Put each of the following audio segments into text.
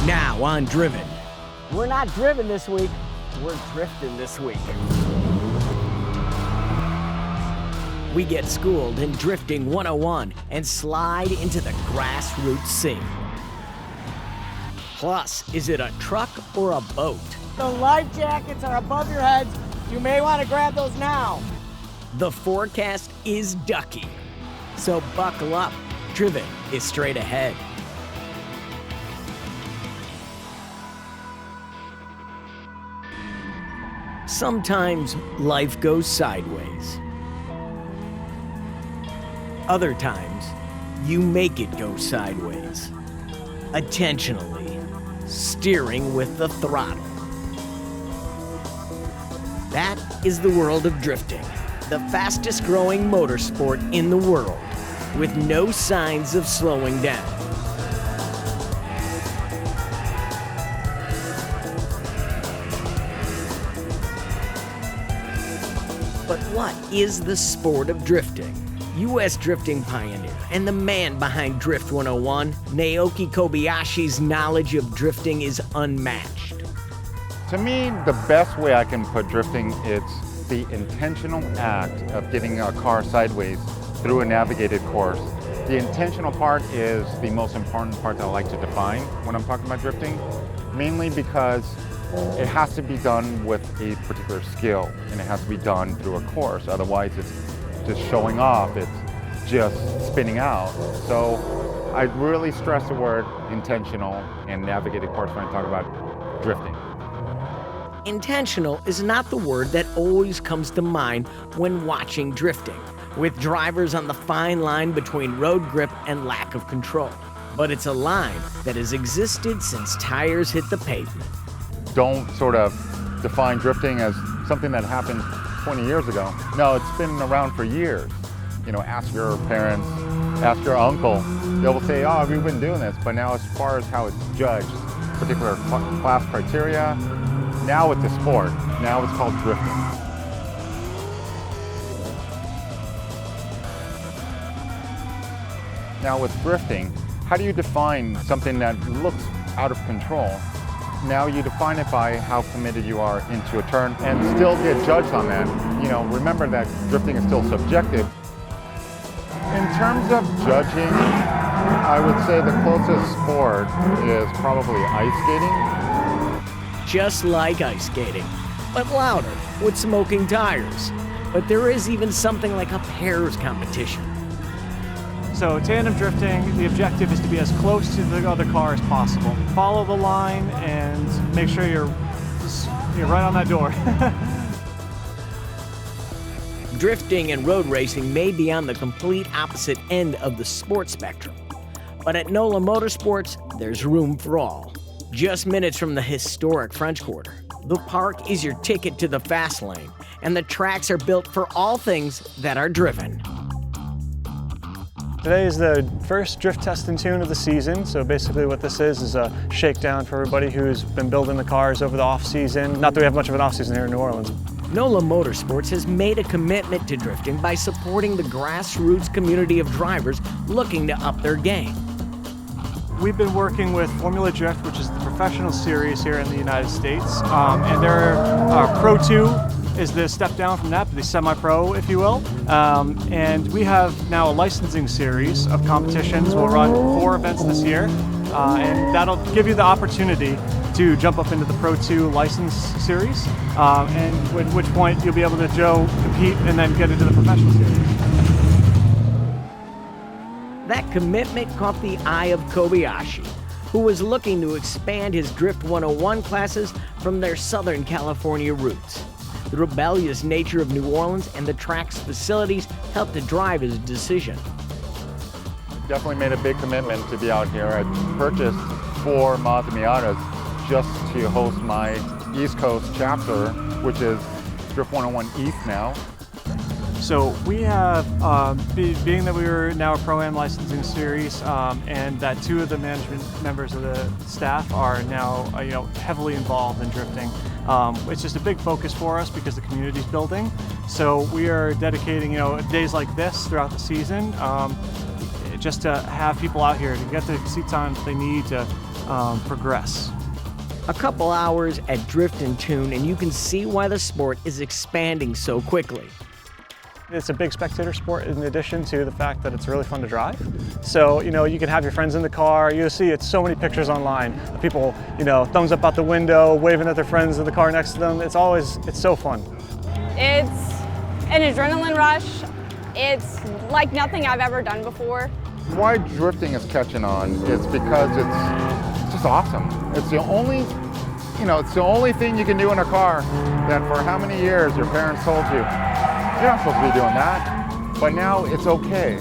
Now on Driven. We're not driven this week, we're drifting this week. We get schooled in Drifting 101 and slide into the grassroots scene. Plus, is it a truck or a boat? The life jackets are above your heads. You may want to grab those now. The forecast is ducky. So buckle up. Driven is straight ahead. Sometimes life goes sideways. Other times, you make it go sideways. Intentionally, steering with the throttle. That is the world of drifting, the fastest growing motorsport in the world, with no signs of slowing down. But what is the sport of drifting? U.S. drifting pioneer and the man behind Drift 101, Naoki Kobayashi's knowledge of drifting is unmatched. To me, the best way I can put drifting, it's the intentional act of getting a car sideways through a navigated course. The intentional part is the most important part that I like to define when I'm talking about drifting, mainly because it has to be done with a particular skill and it has to be done through a course. Otherwise, it's just showing off, it's just spinning out. So I really stress the word intentional and navigated course when I talk about drifting. Intentional is not the word that always comes to mind when watching drifting, with drivers on the fine line between road grip and lack of control. But it's a line that has existed since tires hit the pavement. Don't sort of define drifting as something that happened 20 years ago. No, it's been around for years. You know, ask your parents, ask your uncle. They will say, oh, we've been doing this. But now as far as how it's judged, particular class criteria, now it's a sport. Now it's called drifting. Now with drifting, how do you define something that looks out of control? Now you define it by how committed you are into a turn and still get judged on that. You know, remember that drifting is still subjective. In terms of judging, I would say the closest sport is probably ice skating. Just like ice skating, but louder, with smoking tires. But there is even something like a pairs competition. So tandem drifting, the objective is to be as close to the other car as possible. Follow the line and make sure you're right on that door. Drifting and road racing may be on the complete opposite end of the sport spectrum. But at NOLA Motorsports, there's room for all. Just minutes from the historic French Quarter, the park is your ticket to the fast lane, and the tracks are built for all things that are driven. Today is the first drift test and tune of the season, so basically what this is a shakedown for everybody who's been building the cars over the off-season. Not that we have much of an off-season here in New Orleans. NOLA Motorsports has made a commitment to drifting by supporting the grassroots community of drivers looking to up their game. We've been working with Formula Drift, which is the professional series here in the United States, and their Pro 2 is the step down from that, the semi-pro, if you will. And we have now a licensing series of competitions. We'll run 4 events this year, and that'll give you the opportunity to jump up into the Pro 2 license series, and at which point you'll be able to compete and then get into the professional series. That commitment caught the eye of Kobayashi, who was looking to expand his Drift 101 classes from their Southern California roots. The rebellious nature of New Orleans and the track's facilities helped to drive his decision. Definitely made a big commitment to be out here. I purchased 4 Mazda Miatas just to host my East Coast chapter, which is Drift 101 East now. So we have, being that we are now a Pro-Am licensing series, and that 2 of the management members of the staff are now heavily involved in drifting. It's just a big focus for us because the community's building. So we are dedicating days like this throughout the season just to have people out here to get the seat time they need to progress. A couple hours at Drift and Tune, and you can see why the sport is expanding so quickly. It's a big spectator sport in addition to the fact that it's really fun to drive. So, you can have your friends in the car. You'll see so many pictures online of people, thumbs up out the window, waving at their friends in the car next to them. It's so fun. It's an adrenaline rush. It's like nothing I've ever done before. Why drifting is catching on is because it's just awesome. It's the only thing you can do in a car that for how many years your parents told you, you're not supposed to be doing that, but now it's okay.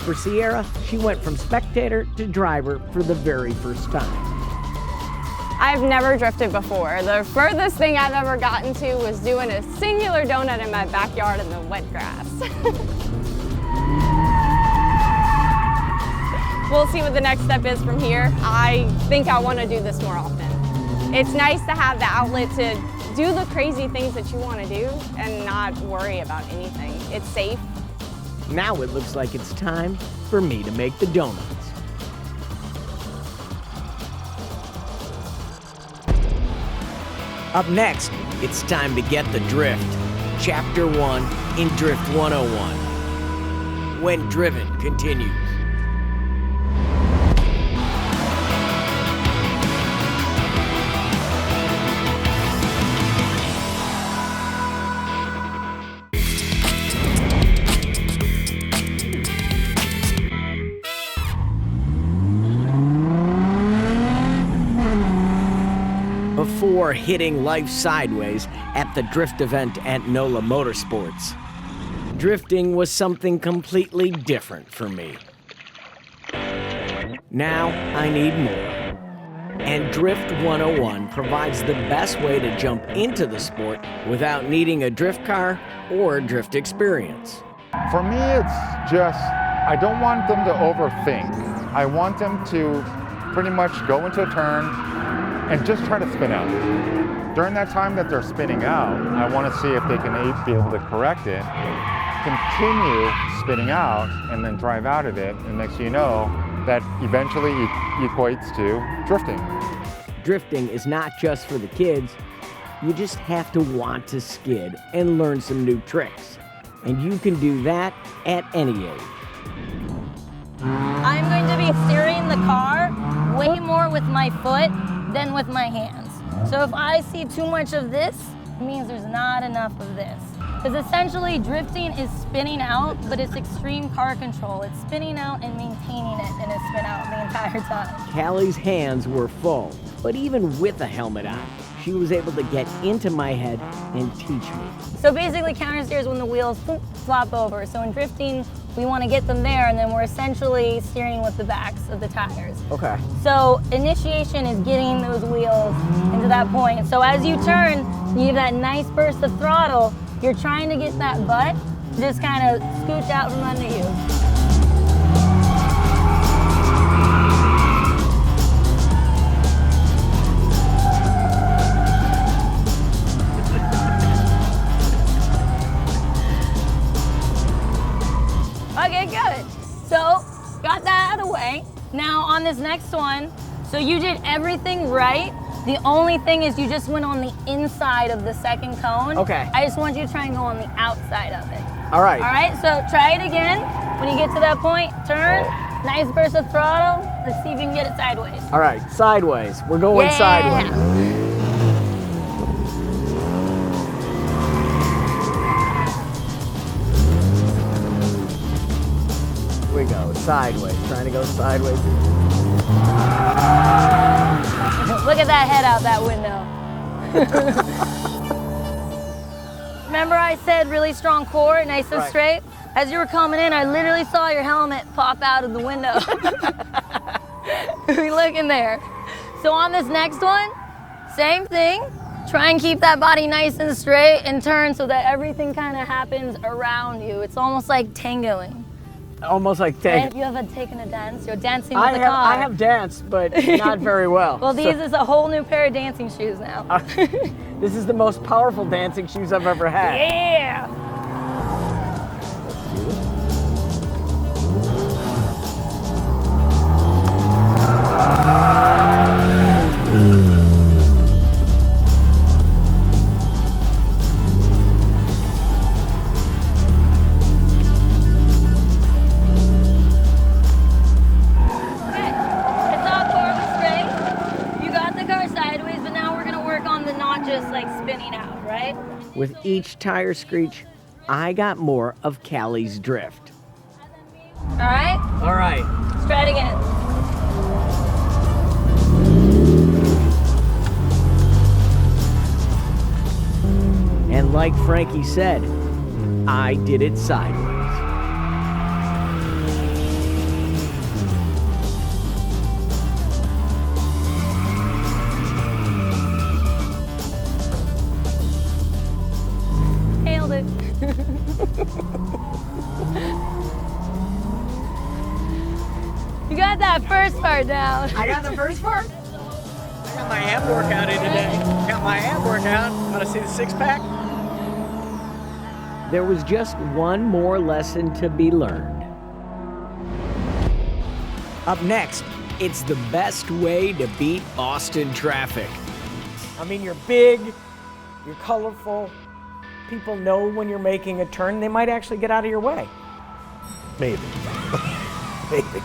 For Sierra, she went from spectator to driver for the very first time. I've never drifted before. The furthest thing I've ever gotten to was doing a singular donut in my backyard in the wet grass. We'll see what the next step is from here. I think I want to do this more often. It's nice to have the outlet to do the crazy things that you want to do and not worry about anything. It's safe. Now it looks like it's time for me to make the donuts. Up next, it's time to get the drift. Chapter 1 in Drift 101. When Driven continues. Before hitting life sideways at the drift event at NOLA Motorsports, drifting was something completely different for me. Now I need more. And Drift 101 provides the best way to jump into the sport without needing a drift car or drift experience. For me, it's just, I don't want them to overthink. I want them to pretty much go into a turn and just try to spin out. During that time that they're spinning out, I want to see if they can be able to correct it, continue spinning out, and then drive out of it. And next thing you know, that eventually equates to drifting. Drifting is not just for the kids. You just have to want to skid and learn some new tricks. And you can do that at any age. I'm going to be steering the car way more with my foot than with my hands. So if I see too much of this, it means there's not enough of this. Because essentially drifting is spinning out, but it's extreme car control. It's spinning out and maintaining it in a spin out the entire time. Callie's hands were full, but even with a helmet on, she was able to get into my head and teach me. So basically counter steers when the wheels flop over. So in drifting, we want to get them there, and then we're essentially steering with the backs of the tires. Okay. So initiation is getting those wheels into that point. So as you turn, you give that nice burst of throttle, you're trying to get that butt just kind of scooch out from under you. Okay, good. So, got that out of the way. Now on this next one, so you did everything right. The only thing is you just went on the inside of the second cone. Okay. I just want you to try and go on the outside of it. All right. All right, so try it again. When you get to that point, turn, nice burst of throttle. Let's see if you can get it sideways. All right, sideways. We're going sideways. We go sideways, trying to go sideways. Look at that head out that window. Remember I said really strong core, nice and straight? As you were coming in, I literally saw your helmet pop out of the window. Look in there. So on this next one, same thing. Try and keep that body nice and straight and turn so that everything kind of happens around you. It's almost like tangoing. Almost like tango. You have taken a dance? You're dancing with the car. I have danced, but not very well. Well, these is a whole new pair of dancing shoes now. This is the most powerful dancing shoes I've ever had. Yeah! just like spinning out, right? With each tire screech, I got more of Callie's drift. All right, All right. let's try it again. And like Frankie said, I did it sideways. Nailed it. You got that first part down. I got the first part. I got my ab workout in today. Got my ab workout. Want to see the six-pack? There was just one more lesson to be learned. Up next, it's the best way to beat Boston traffic. I mean, you're big, you're colorful. People know when you're making a turn. They might actually get out of your way. Maybe. Maybe.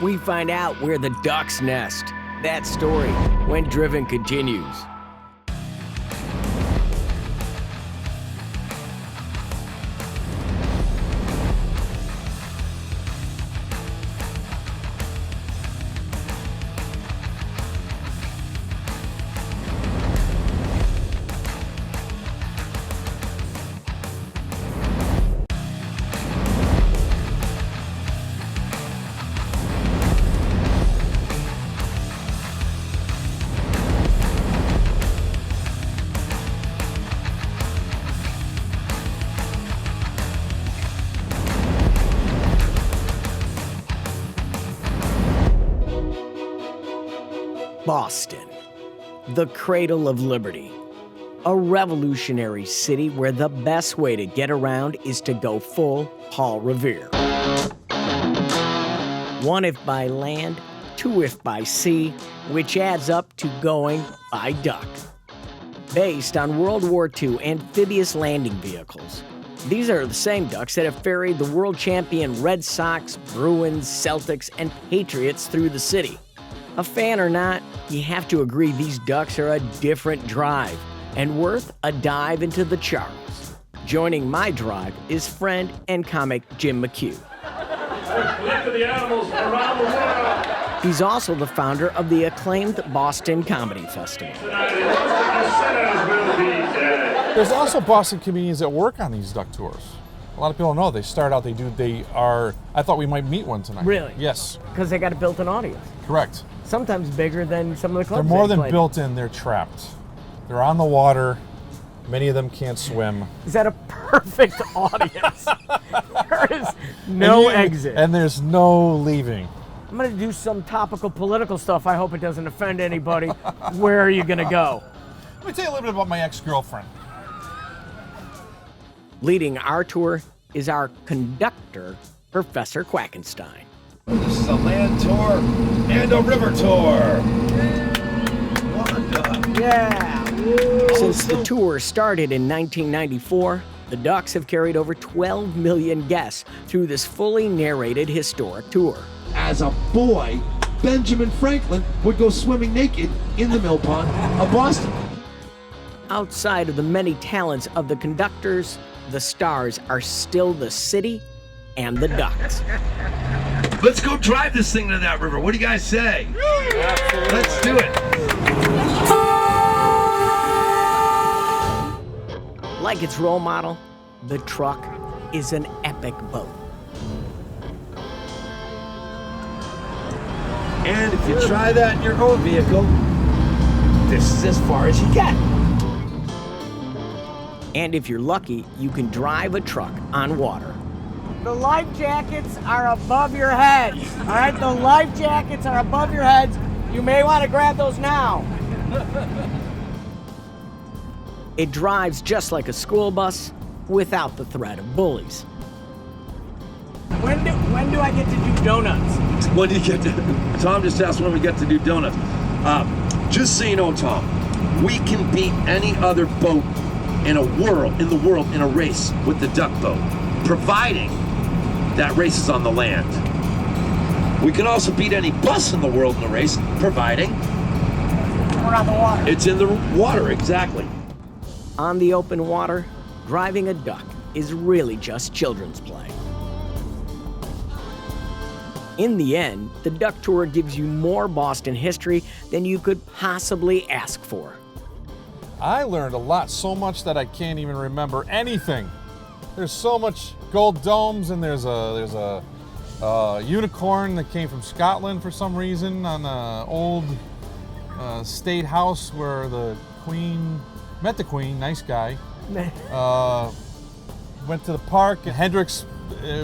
We find out where the ducks nest. That story, when Driven continues. Boston, the cradle of liberty. A revolutionary city where the best way to get around is to go full Paul Revere. 1 if by land, 2 if by sea, which adds up to going by duck. Based on World War II amphibious landing vehicles, these are the same ducks that have ferried the world champion Red Sox, Bruins, Celtics, and Patriots through the city. A fan or not, you have to agree these ducks are a different drive and worth a dive into the Charles. Joining my drive is friend and comic Jim McHugh. Look the animals around the world. He's also the founder of the acclaimed Boston Comedy Festival. There's also Boston comedians that work on these duck tours. A lot of people don't know. They start out, I thought we might meet one tonight. Really? Yes. Because they got a built-in audience. Correct. Sometimes bigger than some of the clubs. They're more they've than played. built in, they're trapped. They're on the water. Many of them can't swim. Is that a perfect audience? There is no exit. And there's no leaving. I'm going to do some topical political stuff. I hope it doesn't offend anybody. Where are you going to go? Let me tell you a little bit about my ex-girlfriend. Leading our tour is our conductor, Professor Quackenstein. This is a land tour and a river tour. Yeah. Since the tour started in 1994, the Ducks have carried over 12 million guests through this fully narrated historic tour. As a boy, Benjamin Franklin would go swimming naked in the mill pond of Boston. Outside of the many talents of the conductors, the stars are still the city and the Ducks. Let's go drive this thing to that river. What do you guys say? Let's do it. Like its role model, the truck is an epic boat. And if you try that in your own vehicle, this is as far as you get. And if you're lucky, you can drive a truck on water. The life jackets are above your heads. All right, the life jackets are above your heads. You may want to grab those now. It drives just like a school bus without the threat of bullies. When do I get to do donuts? When do you get to? Tom just asked when we get to do donuts. Just so you know, Tom, we can beat any other boat in the world in a race with the duck boat, providing that race is on the land. We can also beat any bus in the world in a race, providing We're on the water. It's in the water, exactly. On the open water, driving a duck is really just children's play. In the end, the duck tour gives you more Boston history than you could possibly ask for. I learned a lot, so much that I can't even remember anything. There's so much gold domes, and there's a unicorn that came from Scotland for some reason on an old state house where the Queen met the Queen, nice guy. Went to the park, and Hendrix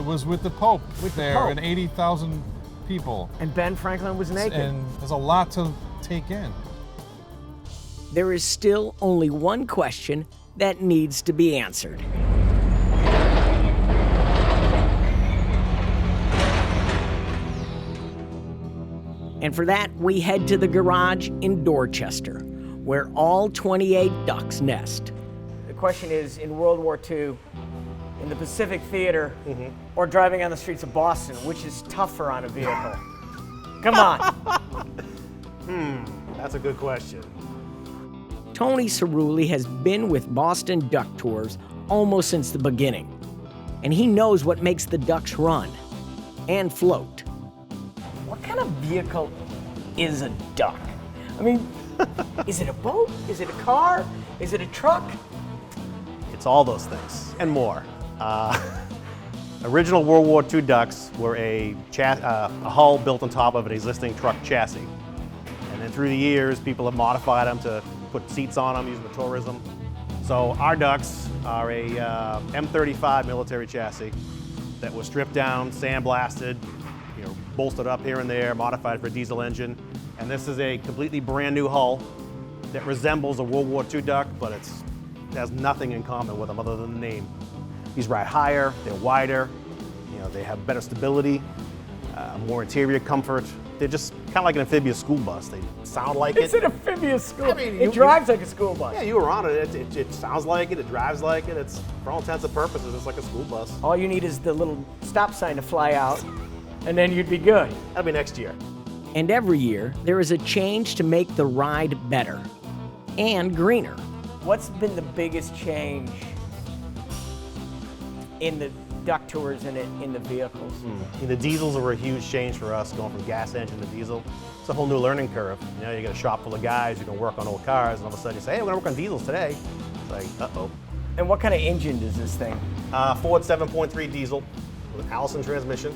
was with the Pope and 80,000 people. And Ben Franklin was naked. And there's a lot to take in. There is still only one question that needs to be answered. And for that, we head to the garage in Dorchester, where all 28 ducks nest. The question is, in World War II, in the Pacific Theater, or driving on the streets of Boston, which is tougher on a vehicle? Come on. That's a good question. Tony Cerulli has been with Boston Duck Tours almost since the beginning, and he knows what makes the ducks run and float. What kind of vehicle is a duck? I mean, is it a boat? Is it a car? Is it a truck? It's all those things and more. Original World War II ducks were a hull built on top of an existing truck chassis. And then through the years, people have modified them to put seats on them, use them for tourism. So our ducks are a M35 military chassis that was stripped down, sandblasted, bolstered up here and there, modified for a diesel engine. And this is a completely brand new hull that resembles a World War II duck, but it has nothing in common with them other than the name. These ride higher, they're wider, they have better stability, more interior comfort. They're just kind of like an amphibious school bus. They sound like It's an amphibious school. It drives like a school bus. Yeah, you were on it. It sounds like it. It drives like it. It's, for all intents and purposes, it's like a school bus. All you need is the little stop sign to fly out, and then you'd be good. That'll be next year. And every year, there is a change to make the ride better and greener. What's been the biggest change in the duck tours and in the vehicles? The diesels were a huge change for us, going from gas engine to diesel. It's a whole new learning curve. You get a shop full of guys who can work on old cars, and all of a sudden you say, hey, we're gonna work on diesels today. It's like, uh-oh. And what kind of engine does this thing? Ford 7.3 diesel with Allison transmission.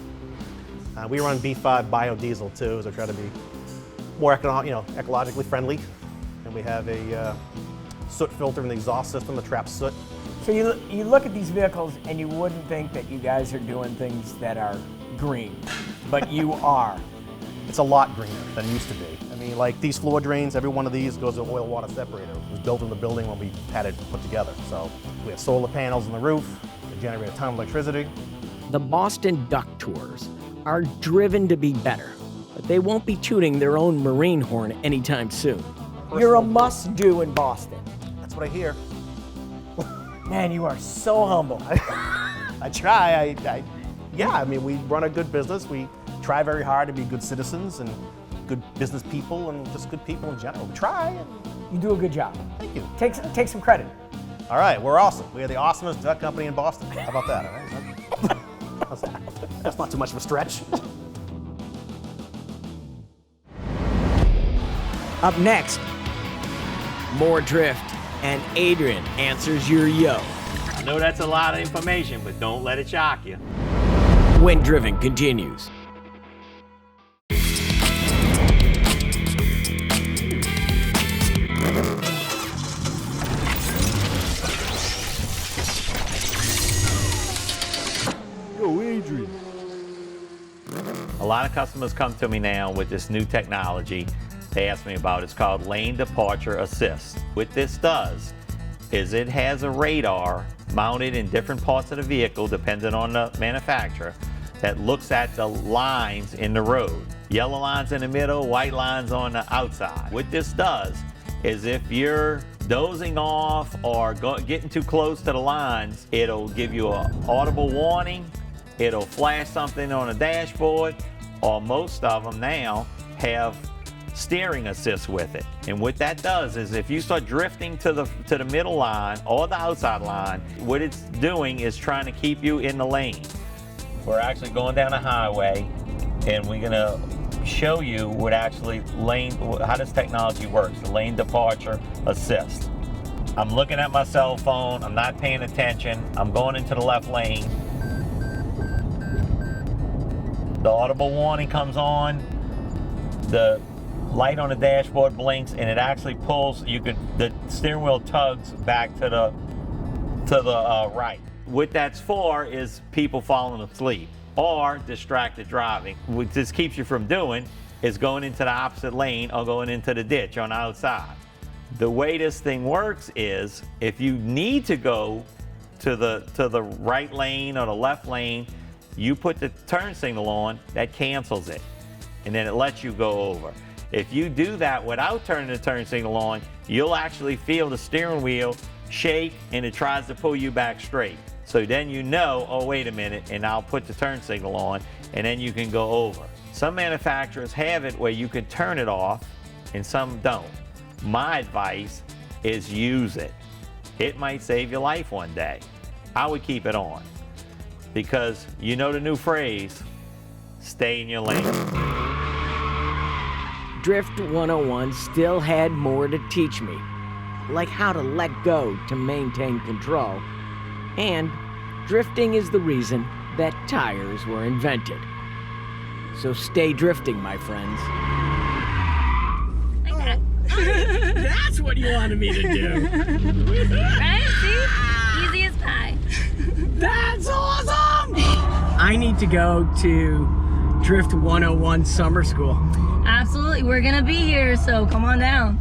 We run B5 biodiesel too, so try to be more ecologically friendly. And we have a soot filter in the exhaust system that traps soot. So you look at these vehicles and you wouldn't think that you guys are doing things that are green, but you are. It's a lot greener than it used to be. I mean, like these floor drains, every one of these goes to an oil water separator. It was built in the building when we had it put together. So we have solar panels on the roof, they generate a ton of electricity. The Boston Duck Tours are driven to be better, but they won't be tooting their own marine horn anytime soon. You're a must-do in Boston. That's what I hear. Man, you are so humble. I try. I mean, we run a good business. We try very hard to be good citizens and good business people and just good people in general. We try. You do a good job. Thank you. Take some credit. All right, we're awesome. We are the awesomest duck company in Boston. How about that? All right? How's that? That's not too much of a stretch. Up next, more drift, and Adrian answers your yo. I know that's a lot of information, but don't let it shock you. When Driven continues. Yo, Adrian. A lot of customers come to me now with this new technology they ask me about. It's called Lane Departure Assist. What this does is it has a radar mounted in different parts of the vehicle, depending on the manufacturer, that looks at the lines in the road. Yellow lines in the middle, white lines on the outside. What this does is if you're dozing off or getting too close to the lines, it'll give you an audible warning, it'll flash something on the dashboard, or most of them now have steering assist with it. And what that does is if you start drifting to the middle line or the outside line, what it's doing is trying to keep you in the lane. We're actually going down a highway, and we're gonna show you what actually how this technology works, the lane departure assist. I'm looking at my cell phone, I'm not paying attention, I'm going into the left lane. The audible warning comes on, the light on the dashboard blinks, and it actually pulls, the steering wheel tugs back to the right. What that's for is people falling asleep or distracted driving. What this keeps you from doing is going into the opposite lane or going into the ditch on the outside. The way this thing works is if you need to go to the right lane or the left lane, you put the turn signal on, that cancels it, and then it lets you go over. If you do that without turning the turn signal on, you'll actually feel the steering wheel shake and it tries to pull you back straight. So then you know, oh wait a minute, and I'll put the turn signal on, and then you can go over. Some manufacturers have it where you can turn it off and some don't. My advice is use it. It might save your life one day. I would keep it on because you know the new phrase, stay in your lane. Drift 101 still had more to teach me, like how to let go to maintain control. And drifting is the reason that tires were invented. So stay drifting, my friends. That's what you wanted me to do. Right? See? Easy as pie. That's awesome! I need to go to Drift 101 summer school. Absolutely. We're going to be here, so come on down.